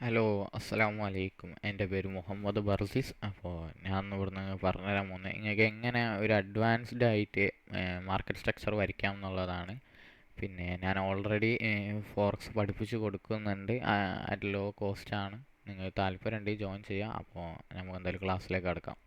Hello, അസ്സലാമു അലൈക്കും. എൻ്റെ പേര് മുഹമ്മദ് ബർസിസ്. അപ്പോൾ ഞാൻ ഇവിടുന്ന് പറഞ്ഞുതരാൻ പോകുന്നത് നിങ്ങൾക്ക് എങ്ങനെ ഒരു അഡ്വാൻസ്ഡ് ആയിട്ട് മാർക്കറ്റ് സ്ട്രക്ചർ വരയ്ക്കാം എന്നുള്ളതാണ്. പിന്നെ ഞാൻ ഓൾറെഡി ഫോറക്സ് പഠിപ്പിച്ച് കൊടുക്കുന്നുണ്ട്. അറ്റ് ലോ കോസ്റ്റ് ആണ്. നിങ്ങൾ താല്പര്യമുണ്ടെങ്കിൽ ജോയിൻ ചെയ്യാം. അപ്പോൾ നമുക്ക് എന്തായാലും ക്ലാസ്സിലേക്ക് കടക്കാം.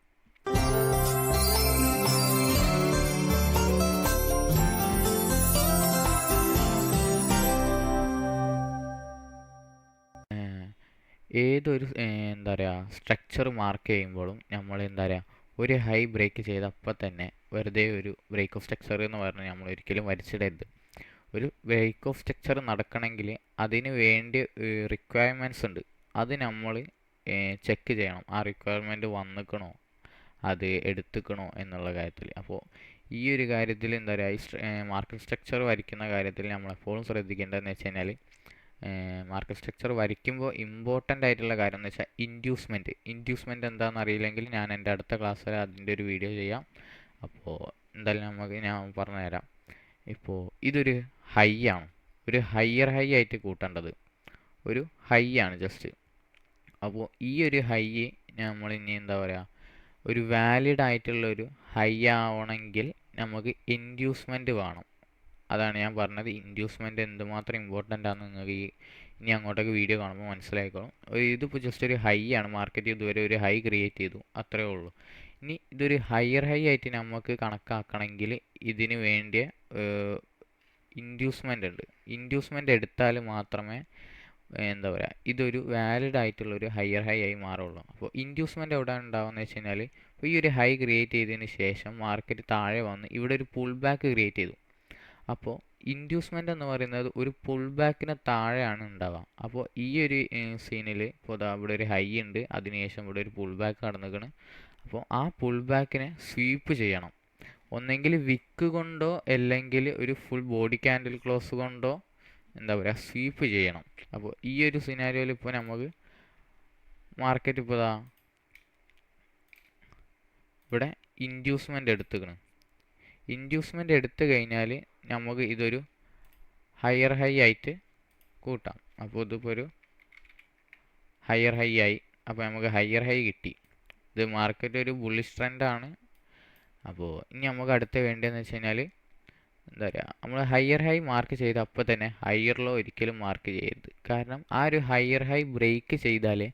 ഏതൊരു എന്താ പറയുക സ്ട്രക്ചർ മാർക്ക് ചെയ്യുമ്പോഴും നമ്മൾ എന്താ പറയുക ഒരു ഹൈ ബ്രേക്ക് ചെയ്ത് അപ്പം തന്നെ വെറുതെ ഒരു ബ്രേക്ക് ഓഫ് സ്ട്രക്ചർ എന്ന് പറഞ്ഞ് നമ്മൾ ഒരിക്കലും വരച്ചിടരുത്. ഒരു ബ്രേക്ക് ഓഫ് സ്ട്രക്ചർ നടക്കണമെങ്കിൽ അതിന് വേണ്ടി റിക്വയർമെൻറ്റ്സ് ഉണ്ട്. അത് നമ്മൾ ചെക്ക് ചെയ്യണം. ആ റിക്വയർമെൻറ്റ് വന്നിക്കണോ, അത് എടുത്തുക്കണോ എന്നുള്ള കാര്യത്തിൽ. അപ്പോൾ ഈ ഒരു കാര്യത്തിൽ എന്താ പറയുക ഈ മാർക്കറ്റ് സ്ട്രക്ചർ വരയ്ക്കുന്ന കാര്യത്തിൽ നമ്മളെപ്പോഴും ശ്രദ്ധിക്കേണ്ടതെന്ന് വെച്ച് കഴിഞ്ഞാൽ മാർക്കറ്റ് സ്ട്രക്ചർ വരയ്ക്കുമ്പോൾ ഇമ്പോർട്ടൻ്റ് ആയിട്ടുള്ള കാര്യം എന്ന് വെച്ചാൽ ഇൻഡ്യൂസ്മെൻറ്റ് എന്താണെന്ന് അറിയില്ലെങ്കിൽ ഞാൻ എൻ്റെ അടുത്ത ക്ലാസ്സിൽ അതിൻ്റെ ഒരു വീഡിയോ ചെയ്യാം. അപ്പോൾ എന്തായാലും ഞാൻ പറഞ്ഞുതരാം. ഇപ്പോൾ ഇതൊരു ഹൈ ആണ്, ഒരു ഹൈ ആയിട്ട് കൂട്ടേണ്ടത് ഒരു ഹൈ ആണ് ജസ്റ്റ്. അപ്പോൾ ഈ ഒരു ഹൈ നമ്മൾ ഇനി എന്താ പറയുക ഒരു വാലിഡ് ആയിട്ടുള്ളൊരു ഹൈ ആവണമെങ്കിൽ നമുക്ക് ഇൻഡ്യൂസ്മെൻറ്റ് വേണം. അതാണ് ഞാൻ പറഞ്ഞത്. ഇൻഡ്യൂസ്മെൻ്റ് എന്തുമാത്രം ഇമ്പോർട്ടൻ്റ് ആണെന്ന് നിങ്ങൾക്ക് ഇനി അങ്ങോട്ടേക്ക് വീഡിയോ കാണുമ്പോൾ മനസ്സിലായിക്കോളും. ഇതിപ്പോൾ ജസ്റ്റ് ഒരു ഹൈ ആണ്. മാർക്കറ്റ് ഇതുവരെ ഒരു ഹൈ ക്രിയേറ്റ് ചെയ്തു, അത്രേ ഉള്ളൂ. ഇനി ഇതൊരു ഹൈ ആയിട്ട് നമുക്ക് കണക്കാക്കണമെങ്കിൽ ഇതിന് വേണ്ടിയ ഇൻഡ്യൂസ്മെൻ്റ് ഉണ്ട്. ഇൻഡ്യൂസ്മെൻ്റ് എടുത്താൽ മാത്രമേ എന്താ പറയുക ഇതൊരു വാലിഡ് ആയിട്ടുള്ളൊരു ഹൈ ആയി മാറുള്ളൂ. അപ്പോൾ ഇൻഡ്യൂസ്മെൻ്റ് എവിടെ ഉണ്ടാവുമെന്ന് വെച്ച് കഴിഞ്ഞാൽ ഇപ്പോൾ ഈ ഒരു ഹൈ ക്രിയേറ്റ് ചെയ്തതിന് ശേഷം മാർക്കറ്റ് താഴെ വന്ന് ഇവിടെ ഒരു പുൾ ബാക്ക് ക്രിയേറ്റ് ചെയ്തു. അപ്പോൾ ഇൻഡ്യൂസ്മെൻ്റ് എന്ന് പറയുന്നത് ഒരു പുൾ ബാക്കിന് താഴെയാണ് ഉണ്ടാവുക. അപ്പോൾ ഈ ഒരു സീനിൽ ഇപ്പോൾ ദാ ഇവിടെ ഒരു ഹൈ ഉണ്ട്, അതിനുശേഷം ഇവിടെ ഒരു പുൾ ബാക്ക് കടന്നിരിക്കണം. അപ്പോൾ ആ പുൾ ബാക്കിനെ സ്വീപ്പ് ചെയ്യണം. ഒന്നെങ്കിൽ വിക്ക് കൊണ്ടോ അല്ലെങ്കിൽ ഒരു ഫുൾ ബോഡി ക്യാൻഡിൽ ക്ലോസ് കൊണ്ടോ എന്താ പറയുക സ്വീപ്പ് ചെയ്യണം. അപ്പോൾ ഈ ഒരു സിനാരിയോയിൽ ഇപ്പോൾ നമുക്ക് മാർക്കറ്റ് ഇപ്പോൾ ദാ ഇവിടെ ഇൻഡ്യൂസ്മെൻ്റ് എടുത്തുക്കണം. ഇൻഡ്യൂസ്മെൻ്റ് എടുത്തു കഴിഞ്ഞാൽ നമുക്ക് ഇതൊരു ഹൈ ആയിട്ട് കൂട്ടാം. അപ്പോൾ ഇതിപ്പോൾ ഒരു ഹൈ ആയി. അപ്പോൾ നമുക്ക് ഹൈ കിട്ടി. ഇത് മാർക്കറ്റ് ഒരു ബുള്ളിഷ് ട്രെൻഡാണ്. അപ്പോൾ ഇനി നമുക്ക് അടുത്ത വേണ്ടതെന്ന് വെച്ച് കഴിഞ്ഞാൽ എന്താ പറയുക നമ്മൾ ഹൈ മാർക്ക് ചെയ്ത് അപ്പോൾ തന്നെ ഹയർ ലോ ഒരിക്കലും മാർക്ക് ചെയ്യരുത്. കാരണം ആ ഒരു ഹൈ ബ്രേക്ക് ചെയ്താലേ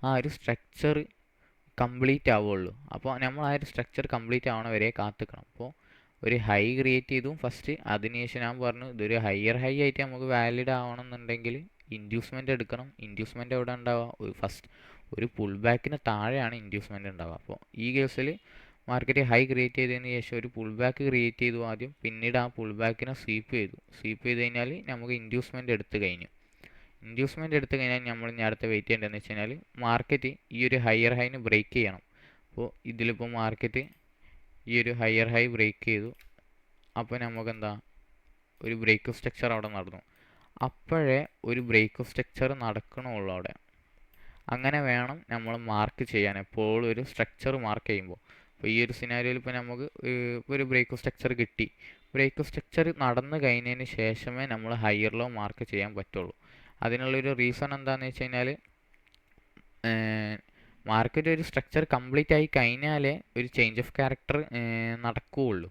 ആ ഒരു സ്ട്രക്ചർ കംപ്ലീറ്റ് ആവുള്ളൂ. അപ്പോൾ നമ്മൾ ആ ഒരു സ്ട്രക്ചർ കംപ്ലീറ്റ് ആവണ വരെ കാത്തിക്കണം. അപ്പോൾ ഒരു ഹൈ ക്രിയേറ്റ് ചെയ്തു ഫസ്റ്റ്, അതിനുശേഷം ഞാൻ പറഞ്ഞു ഇതൊരു ഹൈ ആയിട്ട് നമുക്ക് വാലിഡ് ആവണമെന്നുണ്ടെങ്കിൽ ഇൻഡ്യൂസ്മെൻ്റ് എടുക്കണം. ഇൻഡ്യൂസ്മെൻ്റ് എവിടെ ഉണ്ടാവുക ഫസ്റ്റ് ഒരു പുൾ ബാക്കിന് താഴെയാണ് ഇൻഡ്യൂസ്മെൻ്റ് ഉണ്ടാവുക. അപ്പോൾ ഈ കേസിൽ മാർക്കറ്റ് ഹൈ ക്രിയേറ്റ് ചെയ്തതിന് ശേഷം ഒരു പുൾ ബാക്ക് ക്രിയേറ്റ് ചെയ്തു ആദ്യം, പിന്നീട് ആ പുൾ ബാക്കിനെ സ്വീപ്പ് ചെയ്ത് കഴിഞ്ഞാൽ നമുക്ക് ഇൻഡ്യൂസ്മെൻ്റ് എടുത്തു കഴിഞ്ഞു. ഇൻഡ്യൂസ്മെൻ്റ് എടുത്തു കഴിഞ്ഞാൽ നമ്മൾ ഇനി അടുത്ത വെയിറ്റ് ചെയ്യേണ്ടതെന്ന് വെച്ച് കഴിഞ്ഞാൽ മാർക്കറ്റ് ഈ ഒരു ഹൈന് ബ്രേക്ക് ചെയ്യണം. അപ്പോൾ ഇതിലിപ്പോൾ മാർക്കറ്റ് ഈ ഒരു ഹൈ ബ്രേക്ക് ചെയ്തു. അപ്പോൾ നമുക്കെന്താ ഒരു ബ്രേക്ക് ഓഫ് സ്ട്രക്ചർ അവിടെ നടന്നു. അപ്പോഴേ ഒരു ബ്രേക്ക് ഓഫ് സ്ട്രക്ചർ നടക്കണമുള്ളൂ അവിടെ. അങ്ങനെ വേണം നമ്മൾ മാർക്ക് ചെയ്യാൻ എപ്പോഴും ഒരു സ്ട്രക്ചർ മാർക്ക് ചെയ്യുമ്പോൾ. അപ്പോൾ ഈ ഒരു സിനാരിയോയിൽ ഇപ്പോൾ നമുക്ക് ഒരു ബ്രേക്ക് ഓഫ് സ്ട്രക്ചർ കിട്ടി. ബ്രേക്ക് ഓഫ് സ്ട്രക്ചർ നടന്നു കഴിഞ്ഞതിന് ശേഷമേ നമ്മൾ ഹയർ ലോ മാർക്ക് ചെയ്യാൻ പറ്റുള്ളൂ. അതിനുള്ളൊരു റീസൺ എന്താണെന്ന് വെച്ച് കഴിഞ്ഞാൽ മാർക്കറ്റ് ഒരു സ്ട്രക്ചർ കംപ്ലീറ്റ് ആയി കഴിഞ്ഞാലേ ഒരു ചേഞ്ച് ഓഫ് ക്യാരക്ടർ നടക്കുകയുള്ളൂ.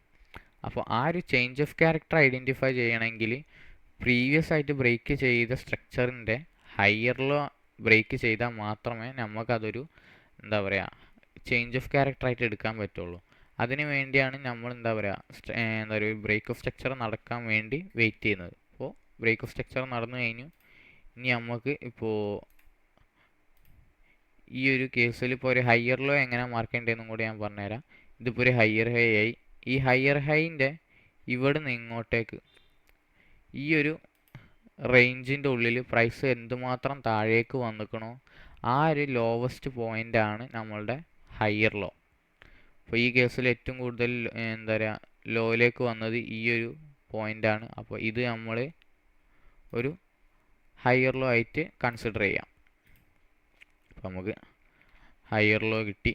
അപ്പോൾ ആ ഒരു ചേഞ്ച് ഓഫ് ക്യാരക്ടർ ഐഡൻറ്റിഫൈ ചെയ്യണമെങ്കിൽ പ്രീവിയസ് ആയിട്ട് ബ്രേക്ക് ചെയ്ത സ്ട്രക്ചറിൻ്റെ ഹയർ ലോ ബ്രേക്ക് ചെയ്താൽ മാത്രമേ നമുക്കതൊരു എന്താ പറയുക ചേഞ്ച് ഓഫ് ക്യാരക്ടർ ആയിട്ട് എടുക്കാൻ പറ്റുള്ളൂ. അതിന് വേണ്ടിയാണ് നമ്മൾ എന്താ പറയുക ബ്രേക്ക് ഓഫ് സ്ട്രക്ചർ നടക്കാൻ വേണ്ടി വെയിറ്റ് ചെയ്യുന്നത്. അപ്പോൾ ബ്രേക്ക് ഓഫ് സ്ട്രക്ചർ നടന്നു കഴിഞ്ഞു. ഇനി നമുക്ക് ഇപ്പോൾ ഈ ഒരു കേസിൽ ഇപ്പോൾ ഒരു ഹയർ ലോ എങ്ങനെ മാർക്ക് ചെയ്യേണ്ടതെന്നും കൂടി ഞാൻ പറഞ്ഞുതരാം. ഇതിപ്പോൾ ഒരു ഹൈ ആയി. ഈ ഹൈൻ്റെ ഇവിടെ നിന്ന് ഇങ്ങോട്ടേക്ക് ഈ ഒരു റേഞ്ചിൻ്റെ ഉള്ളിൽ പ്രൈസ് എന്തുമാത്രം താഴേക്ക് വന്നിക്കണോ ആ ഒരു ലോവസ്റ്റ് പോയിൻ്റാണ് നമ്മളുടെ ഹയർ ലോ. അപ്പോൾ ഈ കേസിൽ ഏറ്റവും കൂടുതൽ എന്താ പറയുക ലോയിലേക്ക് വന്നത് ഈ ഒരു പോയിൻ്റാണ്. അപ്പോൾ ഇത് നമ്മൾ ഒരു ഹയർ ലോ ആയിട്ട് കൺസിഡർ ചെയ്യാം. അപ്പോൾ നമുക്ക് ഹയർ ലോ കിട്ടി.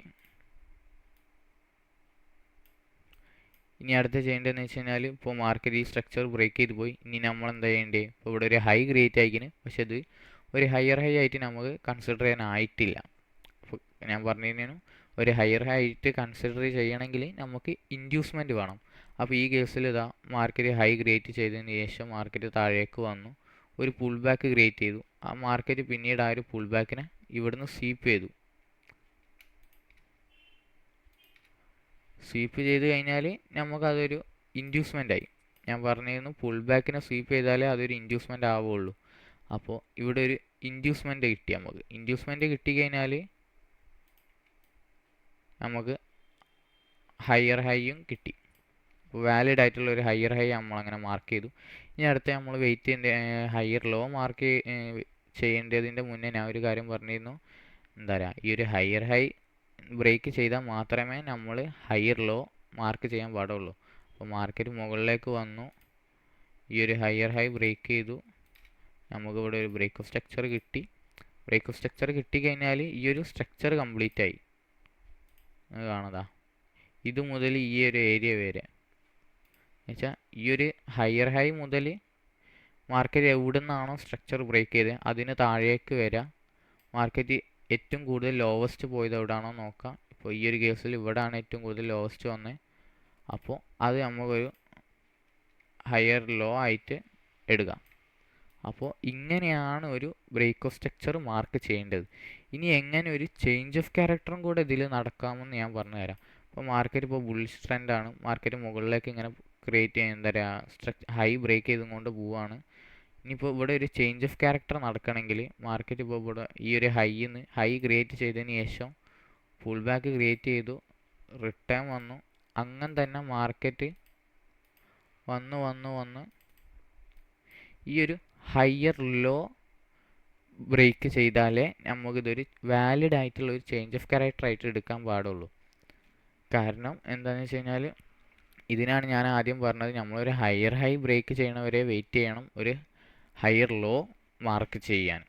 ഇനി അടുത്ത ചെയ്യേണ്ടതെന്ന് വെച്ച് കഴിഞ്ഞാൽ ഇപ്പോൾ മാർക്കറ്റ് ഈ സ്ട്രക്ചർ ബ്രേക്ക് ചെയ്ത് പോയി. ഇനി നമ്മൾ എന്താ ചെയ്യേണ്ടത്? ഇപ്പോൾ ഇവിടെ ഒരു ഹൈ ക്രിയേറ്റ് ആയിക്കിന്, പക്ഷെ ഇത് ഒരു ഹയർ ഹൈ ആയിട്ട് നമുക്ക് കൺസിഡർ ചെയ്യാനായിട്ടില്ല. അപ്പോൾ ഞാൻ പറഞ്ഞിരുന്നു ഒരു ഹയർ ഹൈ ആയിട്ട് കൺസിഡർ ചെയ്യണമെങ്കിൽ നമുക്ക് ഇൻഡ്യൂസ്മെൻറ്റ് വേണം. അപ്പോൾ ഈ കേസിൽ ഇതാ മാർക്കറ്റ് ഹൈ ക്രിയേറ്റ് ചെയ്തതിന് ശേഷം മാർക്കറ്റ് താഴേക്ക് വന്നു, ഒരു പുൾ ബാക്ക് ക്രിയേറ്റ് ചെയ്തു. ആ മാർക്കറ്റ് പിന്നീട് ആ ഒരു പുൾ ബാക്കിനെ ഇവിടുന്ന് സ്വീപ്പ് ചെയ്തു. സ്വീപ്പ് ചെയ്ത് കഴിഞ്ഞാൽ നമുക്കതൊരു ഇൻഡ്യൂസ്മെൻ്റ് ആയി. ഞാൻ പറഞ്ഞിരുന്നു പുൾ ബാക്കിനെ സ്വീപ്പ് ചെയ്താലേ അതൊരു ഇൻഡ്യൂസ്മെൻ്റ് ആവുള്ളൂ. അപ്പോൾ ഇവിടെ ഒരു ഇൻഡ്യൂസ്മെൻ്റ് കിട്ടി. നമുക്ക് ഇൻഡ്യൂസ്മെൻ്റ് കിട്ടിക്കഴിഞ്ഞാൽ നമുക്ക് ഹയർ ഹൈയും കിട്ടി. അപ്പോൾ വാലിഡ് ആയിട്ടുള്ള ഒരു ഹയർ ഹൈ നമ്മളങ്ങനെ മാർക്ക് ചെയ്തു. ഇനി അടുത്ത നമ്മൾ വെയിറ്റ് ചെയ്യേണ്ട ഹയർ ലോ മാർക്ക് ചെയ്യേണ്ടതിൻ്റെ മുന്നേ ഞാൻ ഒരു കാര്യം പറഞ്ഞിരുന്നു. എന്താ പറയുക, ഈ ഒരു ഹയർ ഹൈ ബ്രേക്ക് ചെയ്താൽ മാത്രമേ നമ്മൾ ഹയർ ലോ മാർക്ക് ചെയ്യാൻ പാടുള്ളൂ. അപ്പോൾ മാർക്കറ്റ് മുകളിലേക്ക് വന്നു, ഈ ഒരു ഹയർ ഹൈ ബ്രേക്ക് ചെയ്തു, നമുക്കിവിടെ ഒരു ബ്രേക്ക് ഓഫ് സ്ട്രക്ചർ കിട്ടി. ബ്രേക്ക് ഓഫ് സ്ട്രക്ചർ കിട്ടിക്കഴിഞ്ഞാൽ ഈ ഒരു സ്ട്രക്ചർ കംപ്ലീറ്റ് ആയി. കാണുന്നതാ ഇത് മുതൽ ഈ ഒരു ഏരിയ വരെ എന്നുവെച്ചാൽ ഈ ഒരു ഹയർ ഹൈ മുതൽ മാർക്കറ്റ് എവിടെ നിന്നാണോ സ്ട്രക്ചർ ബ്രേക്ക് ചെയ്തത് അതിന് താഴേക്ക് വരിക. മാർക്കറ്റ് ഏറ്റവും കൂടുതൽ ലോവസ്റ്റ് പോയത് എവിടെയാണോ നോക്കാം. ഇപ്പോൾ ഈ ഒരു കേസിൽ ഇവിടെയാണ് ഏറ്റവും കൂടുതൽ ലോവസ്റ്റ് വന്നത്. അപ്പോൾ അത് നമുക്കൊരു ഹയർ ലോ ആയിട്ട് എടുക്കാം. അപ്പോൾ ഇങ്ങനെയാണ് ഒരു ബ്രേക്ക് ഓഫ് സ്ട്രക്ചർ മാർക്ക് ചെയ്യേണ്ടത്. ഇനി എങ്ങനെ ഒരു ചേഞ്ച് ഓഫ് ക്യാരക്ടറും കൂടെ ഇതിൽ നടക്കാമെന്ന് ഞാൻ പറഞ്ഞുതരാം. അപ്പോൾ മാർക്കറ്റ് ഇപ്പോൾ ബുള്ളിഷ് ട്രെൻഡാണ്. മാർക്കറ്റ് മുകളിലേക്ക് ഇങ്ങനെ ക്രിയേറ്റ് ചെയ്യാൻ എന്താ പറയുക ഹൈ ബ്രേക്ക് ചെയ്തുകൊണ്ട് പോവുകയാണ്. ഇനിയിപ്പോൾ ഇവിടെ ഒരു ചേഞ്ച് ഓഫ് ക്യാരക്ടർ നടക്കണമെങ്കിൽ മാർക്കറ്റ് ഇപ്പോൾ ഇവിടെ ഈ ഒരു ഹൈ ക്രിയേറ്റ് ചെയ്തതിന് ശേഷം പുൾ ബാക്ക് ക്രിയേറ്റ് ചെയ്തു, റിട്ടേൺ വന്നു, അങ്ങനെ തന്നെ മാർക്കറ്റ് വന്ന് ഈ ഒരു ഹയർ ലോ ബ്രേക്ക് ചെയ്താലേ നമുക്കിതൊരു വാലിഡ് ആയിട്ടുള്ള ഒരു ചേഞ്ച് ഓഫ് ക്യാരക്ടർ ആയിട്ട് എടുക്കാൻ പാടുള്ളൂ. കാരണം എന്താണെന്ന് വെച്ച് കഴിഞ്ഞാൽ ഇതിനാണ് ഞാൻ ആദ്യം പറഞ്ഞത്, നമ്മളൊരു ഹയർ ഹൈ ബ്രേക്ക് ചെയ്യണവരെ വെയിറ്റ് ചെയ്യണം ഒരു ഹയർ ലോ മാർക്ക് ചെയ്യാൻ.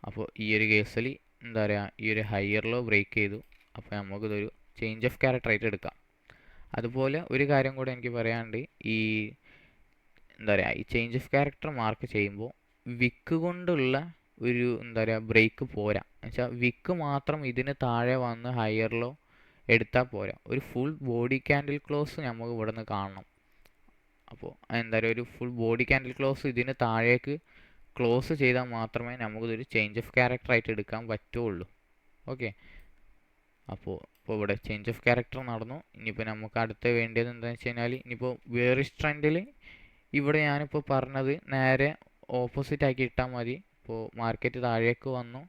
അപ്പോൾ ഈ ഒരു കേസിൽ എന്താ പറയുക, ഈ ഒരു ഹയർ ലോ ബ്രേക്ക് ചെയ്തു. അപ്പോൾ നമുക്കിതൊരു ചേഞ്ച് ഓഫ് ക്യാരക്ടർ ആയിട്ട് എടുക്കാം. അതുപോലെ ഒരു കാര്യം കൂടെ എനിക്ക് പറയാനുണ്ട്. ഈ എന്താ പറയുക, ഈ ചേഞ്ച് ഓഫ് ക്യാരക്ടർ മാർക്ക് ചെയ്യുമ്പോൾ വിക്ക് കൊണ്ടുള്ള ഒരു എന്താ പറയുക ബ്രേക്ക് പോരാ. എന്നുവെച്ചാൽ വിക്ക് മാത്രം ഇതിന് താഴെ വന്ന് ഹയർ ലോ എടുത്താൽ പോരാ, ഒരു ഫുൾ ബോഡി ക്യാൻഡിൽ ക്ലോസ് നമുക്ക് ഇവിടെ നിന്ന് കാണണം. അപ്പോൾ എന്താ പറയുക, ഒരു ഫുൾ ബോഡി ക്യാൻഡിൽ ക്ലോസ് ഇതിന് താഴേക്ക് ക്ലോസ് ചെയ്താൽ മാത്രമേ നമുക്കിതൊരു ചേഞ്ച് ഓഫ് ക്യാരക്ടർ ആയിട്ട് എടുക്കാൻ പറ്റുള്ളൂ. ഓക്കെ, അപ്പോൾ ഇവിടെ ചേഞ്ച് ഓഫ് ക്യാരക്ടർ നടന്നു. ഇനിയിപ്പോൾ നമുക്ക് അടുത്ത് വേണ്ടത് എന്താണെന്ന് വെച്ച് കഴിഞ്ഞാൽ, ഇനിയിപ്പോൾ ബെയറിഷ് ട്രെൻഡിൽ ഇവിടെ ഞാനിപ്പോൾ പറഞ്ഞത് നേരെ ഓപ്പോസിറ്റ് ആക്കി ഇട്ടാൽ മതി. ഇപ്പോൾ മാർക്കറ്റ് താഴേക്ക് വന്നു,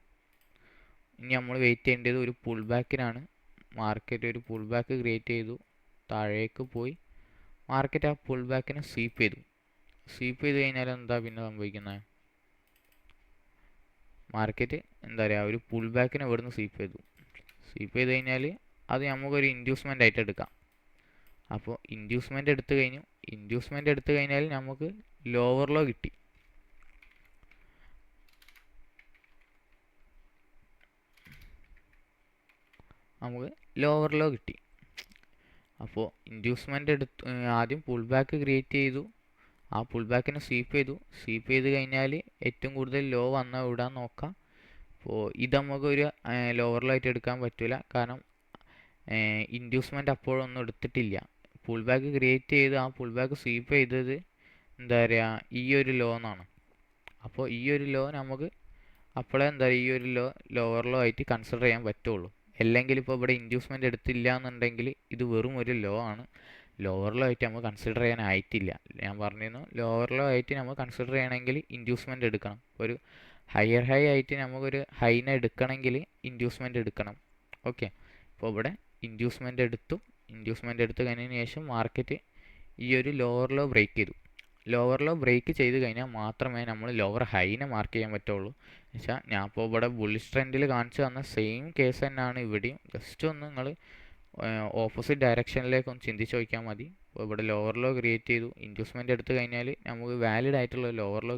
ഇനി നമ്മൾ വെയിറ്റ് ചെയ്യേണ്ടത് ഒരു പുൾ ബാക്കിനാണ്. മാർക്കറ്റ് ഒരു പുൾ ബാക്ക് ക്രിയേറ്റ് ചെയ്തു, താഴേക്ക് പോയി, മാർക്കറ്റ് ആ പുൾ ബാക്കിനെ സ്വീപ്പ് ചെയ്ത് കഴിഞ്ഞാൽ എന്താ പിന്നെ സംഭവിക്കുന്നത്, മാർക്കറ്റ് എന്താ പറയുക ഒരു പുൾ ബാക്കിനെ ഇവിടുന്ന് സ്വീപ്പ് ചെയ്ത് കഴിഞ്ഞാൽ അത് നമുക്കൊരു ഇൻഡ്യൂസ്മെൻ്റ് ആയിട്ട് എടുക്കാം. അപ്പോൾ ഇൻഡ്യൂസ്മെൻ്റ് എടുത്തു കഴിഞ്ഞാൽ നമുക്ക് ലോവർ ലോ കിട്ടി. അപ്പോൾ ഇൻഡ്യൂസ്മെൻ്റ് ആദ്യം പുൾ ബാക്ക് ക്രിയേറ്റ് ചെയ്തു, ആ പുൾ ബാക്കിനെ സ്വീപ്പ് ചെയ്ത് കഴിഞ്ഞാൽ ഏറ്റവും കൂടുതൽ ലോ വന്ന ഇടാൻ നോക്കാം. അപ്പോൾ ഇത് നമുക്കൊരു ലോവർ ലോ ആയിട്ട് എടുക്കാൻ പറ്റില്ല, കാരണം ഇൻഡ്യൂസ്മെൻ്റ് അപ്പോഴൊന്നും എടുത്തിട്ടില്ല. പുൾ ബാക്ക് ക്രിയേറ്റ് ചെയ്ത് ആ പുൾ ബാക്ക് സ്വീപ്പ് ചെയ്തത് എന്താ പറയുക ഈ ഒരു ലോ എന്നാണ്. അപ്പോൾ ഈ ഒരു ലോ നമുക്ക് അപ്പോഴേ എന്താ പറയുക ഈ ഒരു ലോ ലോവർ ലോ ആയിട്ട് കൺസിഡർ ചെയ്യാൻ പറ്റുള്ളൂ. അല്ലെങ്കിൽ ഇപ്പോൾ ഇവിടെ ഇൻഡ്യൂസ്മെൻ്റ് എടുത്തില്ല എന്നുണ്ടെങ്കിൽ ഇത് വെറും ഒരു ലോ ആണ്, ലോവർ ലോ ആയിട്ട് നമുക്ക് കൺസിഡർ ചെയ്യാനായിട്ടില്ല. ഞാൻ പറഞ്ഞിരുന്നു ലോവർ ലോ ആയിട്ട് നമ്മൾ കൺസിഡർ ചെയ്യണമെങ്കിൽ ഇൻഡ്യൂസ്മെൻ്റ് എടുക്കണം. ഒരു ഹയർ ഹൈ ആയിട്ട് നമുക്കൊരു ഹൈനെ എടുക്കണമെങ്കിൽ ഇൻഡ്യൂസ്മെൻ്റ് എടുക്കണം. ഓക്കെ, ഇപ്പോൾ ഇവിടെ ഇൻഡ്യൂസ്മെൻ്റ് എടുത്തു കഴിഞ്ഞതിന് ശേഷം മാർക്കറ്റ് ഈ ഒരു ലോവർ ലോ ബ്രേക്ക് ചെയ്ത് കഴിഞ്ഞാൽ മാത്രമേ നമ്മൾ ലോവർ ഹൈനെ മാർക്ക് ചെയ്യാൻ പറ്റുള്ളൂ. എന്നുവെച്ചാൽ ഞാൻ ഇപ്പോൾ ഇവിടെ ബുള്ളിഷ് ട്രെൻഡിൽ കാണിച്ചു തന്ന സെയിം കേസ് തന്നെയാണ് ഇവിടെയും. ജസ്റ്റ് ഒന്ന് നിങ്ങൾ ഓപ്പോസിറ്റ് ഡയറക്ഷനിലേക്ക് ഒന്ന് ചിന്തിച്ച് നോക്കിയാൽ മതി. അപ്പോൾ ഇവിടെ ലോവർ ലോ ക്രിയേറ്റ് ചെയ്തു, ഇൻഡ്യൂസ്മെൻ്റ് എടുത്തു കഴിഞ്ഞാൽ നമുക്ക് വാലിഡ് ആയിട്ടുള്ള ലോവർ ലോ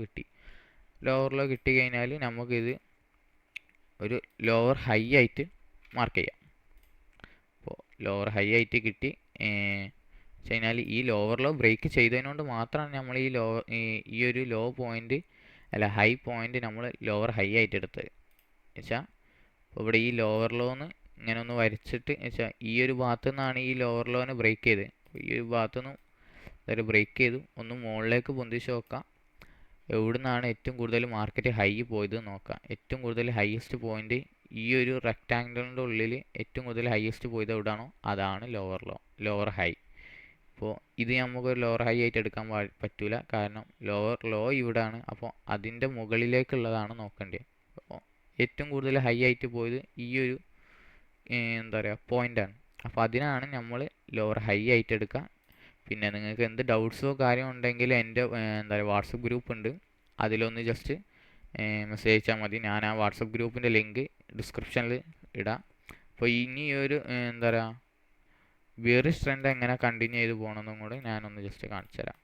കിട്ടി കഴിഞ്ഞാൽ നമുക്കിത് ഒരു ലോവർ ഹൈ ആയിട്ട് മാർക്ക് ചെയ്യാം. അപ്പോൾ ലോവർ ഹൈ ആയിട്ട് കിട്ടി കഴിഞ്ഞാൽ ഈ ലോവർ ലോ ബ്രേക്ക് ചെയ്തതിനോണ്ട് മാത്രമാണ് നമ്മൾ ഈ ഒരു ലോ പോയിൻ്റ് അല്ല ഹൈ പോയിന്റ് നമ്മൾ ലോവർ ഹൈ ആയിട്ട് എടുത്തത് വെച്ചാൽ അപ്പോൾ ഇവിടെ ഈ ലോവർ ലോന്ന് ഇങ്ങനെ ഒന്ന് വരച്ചിട്ട് വെച്ചാൽ ഈ ഒരു ഭാഗത്തു നിന്നാണ് ഈ ലോവർ ലോനെ ബ്രേക്ക് ചെയ്തത്. അപ്പോൾ ഈ ഒരു ഭാഗത്തു നിന്ന് അതൊരു ബ്രേക്ക് ചെയ്തു. ഒന്ന് മുകളിലേക്ക് പൊന്തിച്ച് നോക്കാം എവിടെ നിന്നാണ് ഏറ്റവും കൂടുതൽ മാർക്കറ്റ് ഹൈ പോയത് നോക്കാം. ഏറ്റവും കൂടുതൽ ഹൈയസ്റ്റ് പോയിന്റ് ഈ ഒരു റെക്റ്റാങ്കിളിൻ്റെ ഉള്ളിൽ ഏറ്റവും കൂടുതൽ ഹൈയസ്റ്റ് പോയത് എവിടെയാണോ അതാണ് ലോവർ ഹൈ. അപ്പോൾ ഇത് നമുക്ക് ഒരു ലോവർ ഹൈ ആയിട്ട് എടുക്കാൻ പറ്റില്ല, കാരണം ലോവർ ലോ ഇവിടെയാണ്. അപ്പോൾ അതിൻ്റെ മുകളിലേക്കുള്ളതാണ് നോക്കേണ്ടത്. അപ്പോൾ ഏറ്റവും കൂടുതൽ ഹൈ ആയിട്ട് പോയത് ഈ ഒരു എന്താ പറയുക പോയിൻ്റാണ്. അപ്പോൾ അതിനാണ് നമ്മൾ ലോവർ ഹൈ ആയിട്ട് എടുക്കുക. പിന്നെ നിങ്ങൾക്ക് എന്ത് ഡൗട്ട്സോ കാര്യം ഉണ്ടെങ്കിൽ എൻ്റെ എന്താ പറയുക വാട്സപ്പ് ഗ്രൂപ്പ് ഉണ്ട്, അതിലൊന്ന് ജസ്റ്റ് മെസ്സേജ് അയച്ചാൽ മതി. ഞാൻ ആ വാട്സപ്പ് ഗ്രൂപ്പിൻ്റെ ലിങ്ക് ഡിസ്ക്രിപ്ഷനിൽ ഇടാം. അപ്പോൾ ഇനി ഒരു എന്താ പറയുക ബിയറിഷ് ട്രെൻഡ് എങ്ങനെ കണ്ടിന്യൂ ചെയ്ത് പോകണമെന്നും കൂടെ ഞാനൊന്ന് ജസ്റ്റ് കാണിച്ചു തരാം.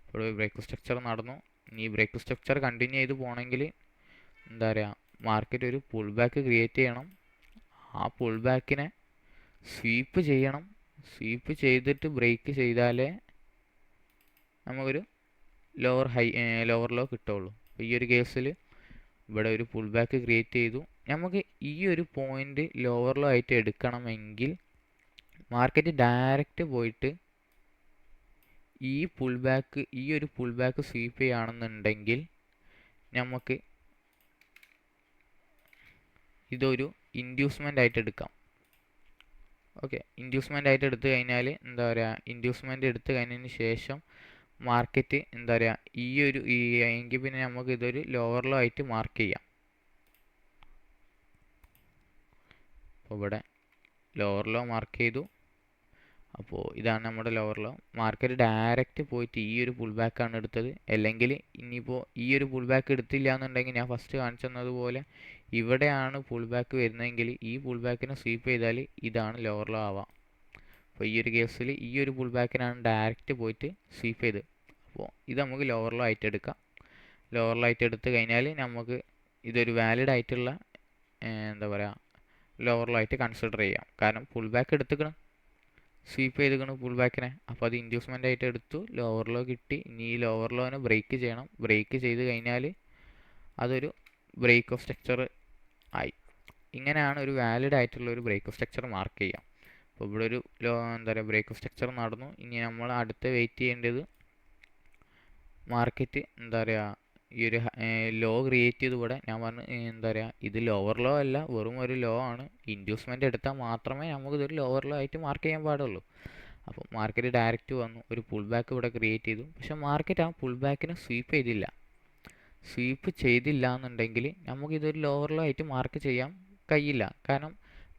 ഇപ്പോൾ ബ്രേക്ക് സ്ട്രക്ചർ നടന്നു. ഇനി ഈ ബ്രേക്ക് സ്ട്രക്ചർ കണ്ടിന്യൂ ചെയ്ത് പോകണമെങ്കിൽ എന്താ പറയുക മാർക്കറ്റ് ഒരു പുൾ ബാക്ക് ക്രിയേറ്റ് ചെയ്യണം. ആ പുൾ ബാക്കിനെ സ്വീപ്പ് ചെയ്യണം. സ്വീപ്പ് ചെയ്തിട്ട് ബ്രേക്ക് ചെയ്താലേ നമുക്കൊരു ലോവർ ലോ കിട്ടുള്ളൂ. അപ്പോൾ ഈ ഒരു കേസിൽ ഇവിടെ ഒരു പുൾ ബാക്ക് ക്രിയേറ്റ് ചെയ്തു. നമുക്ക് ഈ ഒരു പോയിന്റ് ലോവർ ലോ ആയിട്ട് എടുക്കണമെങ്കിൽ മാർക്കറ്റ് ഡയറക്റ്റ് പോയിട്ട് ഈ ഒരു പുൾ ബാക്ക് സ്വീപ്പ് ചെയ്യുകയാണെന്നുണ്ടെങ്കിൽ നമുക്ക് ഇതൊരു ഇൻഡ്യൂസ്മെൻ്റ് ആയിട്ട് എടുക്കാം. ഓക്കെ, ഇൻഡ്യൂസ്മെൻ്റ് ആയിട്ട് എടുത്തു കഴിഞ്ഞാൽ എന്താ പറയുക ഇൻഡ്യൂസ്മെൻ്റ് എടുത്തു കഴിഞ്ഞതിന് ശേഷം മാർക്കറ്റ് എന്താ പറയുക എങ്കിൽ പിന്നെ നമുക്ക് ഇതൊരു ലോവർ ലോ ആയിട്ട് മാർക്ക് ചെയ്യാം. അപ്പോൾ ഇവിടെ ലോവർ ലോ മാർക്ക് ചെയ്തു. അപ്പോൾ ഇതാണ് നമ്മുടെ ലോവർ ലോ. മാർക്കറ്റ് ഡയറക്റ്റ് പോയിട്ട് ഈ ഒരു പുൾ ബാക്കാണ് എടുത്തത്. അല്ലെങ്കിൽ ഇനിയിപ്പോൾ ഈ ഒരു പുൾ ബാക്ക് എടുത്തില്ല എന്നുണ്ടെങ്കിൽ ഞാൻ ഫസ്റ്റ് കാണിച്ചു തന്നതുപോലെ ഇവിടെയാണ് പുൾ ബാക്ക് വരുന്നതെങ്കിൽ ഈ പുൾ ബാക്കിനെ സ്വീപ്പ് ചെയ്താൽ ഇതാണ് ലോവർ ലോ ആവാം. അപ്പോൾ ഈ ഒരു കേസിൽ ഈ ഒരു പുൾ ബാക്കിനാണ് ഡയറക്റ്റ് പോയിട്ട് സ്വീപ്പ് ചെയ്ത്. അപ്പോൾ ഇത് നമുക്ക് ലോവർ ലോ ആയിട്ട് എടുക്കാം. ലോവർ ലോ ആയിട്ട് എടുത്തു കഴിഞ്ഞാൽ നമുക്ക് ഇതൊരു വാലിഡ് ആയിട്ടുള്ള എന്താ പറയുക ലോവർ ലോ ആയിട്ട് കൺസിഡർ ചെയ്യാം. കാരണം പുൾ ബാക്ക് എടുത്തുക്കണം, സ്വീപ്പ് ചെയ്തിക്കണം പുൾ ബാക്കിനെ. അപ്പോൾ അത് ഇൻഡ്യൂസ്മെൻ്റ് ആയിട്ട് എടുത്തു, ലോവർ ലോ കിട്ടി. ഇനി ഈ ലോവർ ലോനെ ബ്രേക്ക് ചെയ്യണം. ബ്രേക്ക് ചെയ്ത് കഴിഞ്ഞാൽ അതൊരു ബ്രേക്ക് ഓഫ് സ്ട്രക്ചർ ആയി. ഇങ്ങനെയാണ് ഒരു വാലിഡ് ആയിട്ടുള്ള ഒരു ബ്രേക്ക് ഓഫ് സ്ട്രക്ചർ മാർക്ക് ചെയ്യാം. അപ്പോൾ ഇവിടെ ഒരു എന്താ പറയുക ബ്രേക്ക് ഓഫ് സ്ട്രക്ചർ നടന്നു. ഇനി നമ്മൾ അടുത്ത വെയിറ്റ് ചെയ്യേണ്ടത് മാർക്കറ്റ് എന്താ പറയുക ഈ ഒരു ലോ ക്രിയേറ്റ് ചെയ്ത് ഇവിടെ ഞാൻ പറഞ്ഞു എന്താ പറയുക ഇത് ലോവർ ലോ അല്ല, വെറും ഒരു ലോ ആണ്. ഇൻഡ്യൂസ്മെൻ്റ് എടുത്താൽ മാത്രമേ നമുക്ക് ഇതൊരു ലോവർ ലോ ആയിട്ട് മാർക്ക് ചെയ്യാൻ പാടുള്ളൂ. അപ്പോൾ മാർക്കറ്റ് ഡയറക്റ്റ് വന്നു, ഒരു പുൾ ബാക്ക് ഇവിടെ ക്രിയേറ്റ് ചെയ്തു. പക്ഷേ മാർക്കറ്റ് ആ പുൾ ബാക്കിനെ സ്വീപ്പ് ചെയ്തില്ല. സ്വീപ്പ് ചെയ്തില്ല എന്നുണ്ടെങ്കിൽ നമുക്കിതൊരു ലോവർ ലോ ആയിട്ട് മാർക്ക് ചെയ്യാൻ കഴിയില്ല. കാരണം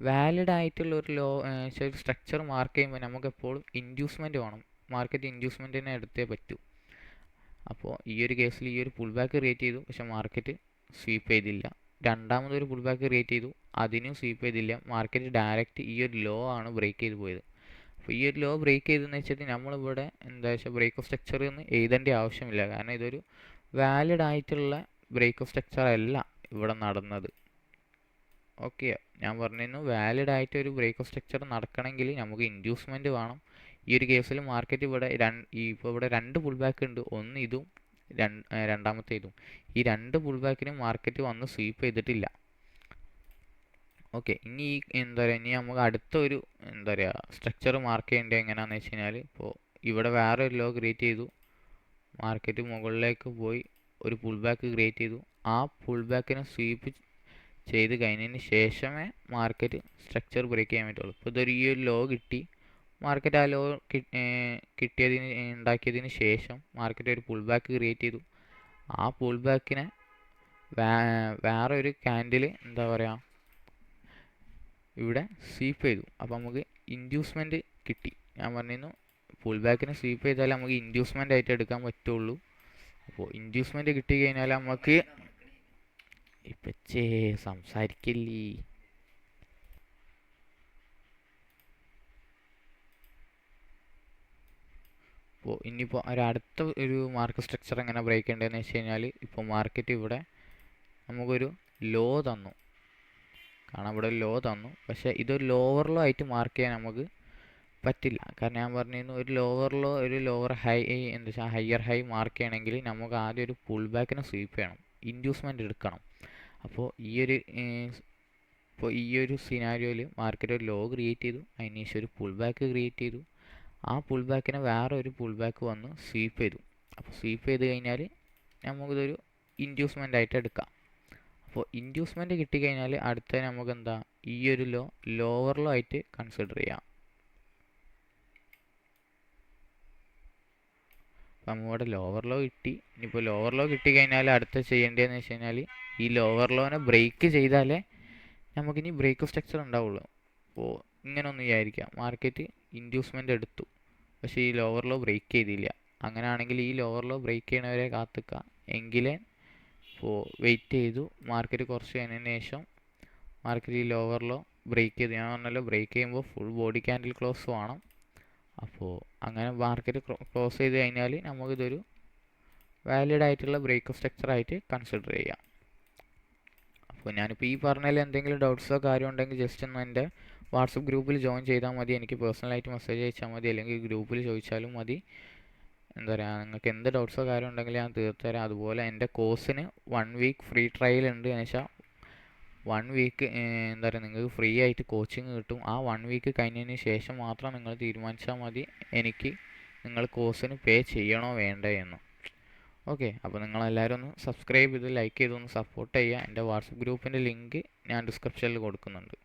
വാലിഡ് ആയിട്ടുള്ള ഒരു സ്ട്രക്ചർ മാർക്ക് ചെയ്യുമ്പോൾ നമുക്ക് എപ്പോഴും ഇൻഡ്യൂസ്മെൻ്റ് വേണം. മാർക്കറ്റ് ഇൻഡ്യൂസ്മെൻറ്റിനെ എടുത്തേ പറ്റൂ. അപ്പോൾ ഈ ഒരു കേസിൽ ഈ ഒരു പുൾ ബാക്ക് ക്രിയേറ്റ് ചെയ്തു, പക്ഷേ മാർക്കറ്റ് സ്വീപ്പ് ചെയ്തില്ല. രണ്ടാമതൊരു പുൾ ബാക്ക് ക്രിയേറ്റ് ചെയ്തു, അതിനും സ്വീപ്പ് ചെയ്തില്ല. മാർക്കറ്റ് ഡയറക്റ്റ് ഈ ഒരു ലോ ആണ് ബ്രേക്ക് ചെയ്ത് പോയത്. അപ്പോൾ ഈ ഒരു ലോ ബ്രേക്ക് ചെയ്തെന്ന് വെച്ചിട്ട് നമ്മളിവിടെ എന്താ വെച്ചാൽ ബ്രേക്ക് ഓഫ് സ്ട്രക്ചർ എന്ന് എഴുതേണ്ട ആവശ്യമില്ല. കാരണം ഇതൊരു വാലിഡ് ആയിട്ടുള്ള ബ്രേക്ക് ഓഫ് സ്ട്രക്ചർ അല്ല ഇവിടെ നടന്നത്. ഓക്കെ, ഞാൻ പറഞ്ഞിരുന്നു വാലിഡ് ആയിട്ട് ഒരു ബ്രേക്ക് ഓഫ് സ്ട്രക്ചർ നടക്കണമെങ്കിൽ നമുക്ക് ഇൻഡ്യൂസ്മെൻറ്റ് വേണം. ഈ ഒരു കേസിൽ മാർക്കറ്റ് ഇവിടെ ഇപ്പോൾ ഇവിടെ രണ്ട് പുൾ ബാക്ക് ഉണ്ട്, ഒന്ന് ഇതും രണ്ടാമത്തെ ഇതും. ഈ രണ്ട് പുൾ ബാക്കിനും മാർക്കറ്റ് വന്ന് സ്വീപ്പ് ചെയ്തിട്ടില്ല. ഓക്കെ, ഇനി എന്താ പറയുക ഇനി നമുക്ക് അടുത്തൊരു എന്താ പറയുക സ്ട്രക്ചർ മാർക്ക് ചെയ്യേണ്ടത് എങ്ങനെയാണെന്ന് വെച്ച് കഴിഞ്ഞാൽ ഇപ്പോൾ ഇവിടെ വേറെ ഒരു ലോ ക്രിയേറ്റ് ചെയ്തു, മാർക്കറ്റ് മുകളിലേക്ക് പോയി ഒരു പുൾ ബാക്ക് ക്രിയേറ്റ് ചെയ്തു. ആ പുൾ ബാക്കിനെ സ്വീപ്പ് ചെയ്ത് കഴിഞ്ഞതിന് ശേഷമേ മാർക്കറ്റ് സ്ട്രക്ചർ ബ്രേക്ക് ചെയ്യാൻ പറ്റുള്ളൂ. ഇപ്പോൾ ഇതൊരു ഈ ഒരു ലോ കിട്ടി, മാർക്കറ്റ് ആ ലോ ഉണ്ടാക്കിയതിന് ശേഷം മാർക്കറ്റ് ഒരു പുൾ ബാക്ക് ക്രിയേറ്റ് ചെയ്തു. ആ പുൾ ബാക്കിനെ വേറെ ഒരു ക്യാൻഡിൽ എന്താ പറയുക ഇവിടെ സ്വീപ്പ് ചെയ്തു. അപ്പോൾ നമുക്ക് ഇൻഡ്യൂസ്മെൻറ്റ് കിട്ടി. ഞാൻ പറഞ്ഞിരുന്നു പുൾ ബാക്കിനെ സ്വീപ്പ് ചെയ്താൽ നമുക്ക് ഇൻഡ്യൂസ്മെൻ്റ് ആയിട്ട് എടുക്കാൻ പറ്റുള്ളൂ. അപ്പോൾ ഇൻഡ്യൂസ്മെൻറ്റ് കിട്ടി കഴിഞ്ഞാൽ നമുക്ക് ഇപ്പച്ചേ സംസാരിക്കില്ലേ. അപ്പോൾ ഇനിയിപ്പോൾ അടുത്ത ഒരു മാർക്കറ്റ് സ്ട്രക്ചർ എങ്ങനെ ബ്രേക്ക് ചെയ്യേണ്ടതെന്ന് വെച്ച് കഴിഞ്ഞാൽ ഇപ്പോൾ മാർക്കറ്റ് ഇവിടെ നമുക്കൊരു ലോ തന്നു, കാണാൻ ഇവിടെ ലോ തന്നു. പക്ഷേ ഇതൊരു ലോവർ ലോ ആയിട്ട് മാർക്ക് ചെയ്യാൻ നമുക്ക് പറ്റില്ല. കാരണം ഞാൻ പറഞ്ഞിരുന്നു ഒരു ലോവർ ലോ ഒരു ലോവർ ഹൈ എന്താ വെച്ചാൽ ഹയർ ഹൈ മാർക്ക് ചെയ്യണമെങ്കിൽ നമുക്ക് ആദ്യം ഒരു പുൾ ബാക്കിനെ സ്വീപ്പ് ചെയ്യണം, ഇൻഡ്യൂസ്മെൻ്റ് എടുക്കണം. അപ്പോൾ ഈ ഒരു സിനാരിയോയിൽ മാർക്കറ്റ് ഒരു ലോ ക്രിയേറ്റ് ചെയ്തു, അതിന് ശേഷം ഒരു പുൾ ബാക്ക് ക്രിയേറ്റ് ചെയ്തു, ആ പുൾ ബാക്കിനെ വേറെ ഒരു പുൾ ബാക്ക് വന്ന് സ്വീപ്പ് ചെയ്തു. അപ്പോൾ സ്വീപ്പ് ചെയ്ത് കഴിഞ്ഞാൽ നമുക്കിതൊരു ഇൻഡ്യൂസ്മെൻ്റ് ആയിട്ട് എടുക്കാം. അപ്പോൾ ഇൻഡ്യൂസ്മെൻ്റ് കിട്ടിക്കഴിഞ്ഞാൽ അടുത്ത നമുക്ക് എന്താ ഈ ഒരു ലോവർ ലോ ആയിട്ട് കൺസിഡർ ചെയ്യാം. അപ്പോൾ നമ്മളിവിടെ ലോവർ ലോ കിട്ടി. ഇനിയിപ്പോൾ ലോവർ ലോ കിട്ടിക്കഴിഞ്ഞാൽ അടുത്ത ചെയ്യേണ്ടതെന്ന് വെച്ച് കഴിഞ്ഞാൽ ഈ ലോവർ ലോനെ ബ്രേക്ക് ചെയ്താലേ നമുക്കിനി ബ്രേക്ക് സ്ട്രക്ചർ ഉണ്ടാവുള്ളൂ. അപ്പോൾ ഇങ്ങനെ ഒന്ന് വിചാരിക്കാം, മാർക്കറ്റ് ഇൻഡ്യൂസ്മെൻ്റ് എടുത്തു, പക്ഷേ ഈ ലോവർ ലോ ബ്രേക്ക് ചെയ്തില്ല. അങ്ങനെയാണെങ്കിൽ ഈ ലോവർ ലോ ബ്രേക്ക് ചെയ്യണവരെ കാത്തുക്കുക, എങ്കിലേ ഇപ്പോൾ വെയിറ്റ് ചെയ്തു മാർക്കറ്റ് കുറച്ച് കഴിഞ്ഞതിന് ശേഷം മാർക്കറ്റ് ഈ ലോവർ ലോ ബ്രേക്ക് ചെയ്തു. ഞാൻ പറഞ്ഞല്ലോ ബ്രേക്ക് ചെയ്യുമ്പോൾ ഫുൾ ബോഡി ക്യാൻഡിൽ ക്ലോസ് വേണം. അപ്പോൾ അങ്ങനെ മാർക്കറ്റ് ക്ലോസ് ചെയ്ത് കഴിഞ്ഞാൽ നമുക്കിതൊരു വാലിഡ് ആയിട്ടുള്ള ബ്രേക്ക് സ്ട്രക്ചറായിട്ട് കൺസിഡർ ചെയ്യാം. അപ്പോൾ ഞാനിപ്പോൾ ഈ പറഞ്ഞതിൽ എന്തെങ്കിലും ഡൗട്ട്സോ കാര്യം ഉണ്ടെങ്കിൽ ജസ്റ്റ് ഒന്ന് എൻ്റെ വാട്സപ്പ് ഗ്രൂപ്പിൽ ജോയിൻ ചെയ്താൽ മതി. എനിക്ക് പേഴ്സണലായിട്ട് മെസ്സേജ് അയച്ചാൽ മതി, അല്ലെങ്കിൽ ഗ്രൂപ്പിൽ ചോദിച്ചാലും മതി. എന്താ പറയുക, നിങ്ങൾക്ക് എന്ത് ഡൗട്ട്സോ കാര്യം ഉണ്ടെങ്കിൽ ഞാൻ തീർത്തുതരാം. അതുപോലെ എൻ്റെ കോഴ്സിന് 1 വീക്ക് ഫ്രീ ട്രയൽ ഉണ്ട്. എന്ന് വെച്ചാൽ 1 വീക്ക് എന്താ പറയുക, നിങ്ങൾക്ക് ഫ്രീ ആയിട്ട് കോച്ചിങ് കിട്ടും. ആ 1 വീക്ക് കഴിഞ്ഞതിന് ശേഷം മാത്രം നിങ്ങൾ തീരുമാനിച്ചാൽ മതി എനിക്ക് നിങ്ങൾ കോഴ്സിന് പേ ചെയ്യണോ വേണ്ടേ എന്ന്. ഓക്കെ, അപ്പോൾ നിങ്ങളെല്ലാവരും ഒന്ന് സബ്സ്ക്രൈബ് ചെയ്ത് ലൈക്ക് ചെയ്ത് ഒന്ന് സപ്പോർട്ട് ചെയ്യുക. എൻ്റെ വാട്സപ്പ് ഗ്രൂപ്പിൻ്റെ ലിങ്ക് ഞാൻ ഡിസ്ക്രിപ്ഷനിൽ കൊടുക്കുന്നുണ്ട്.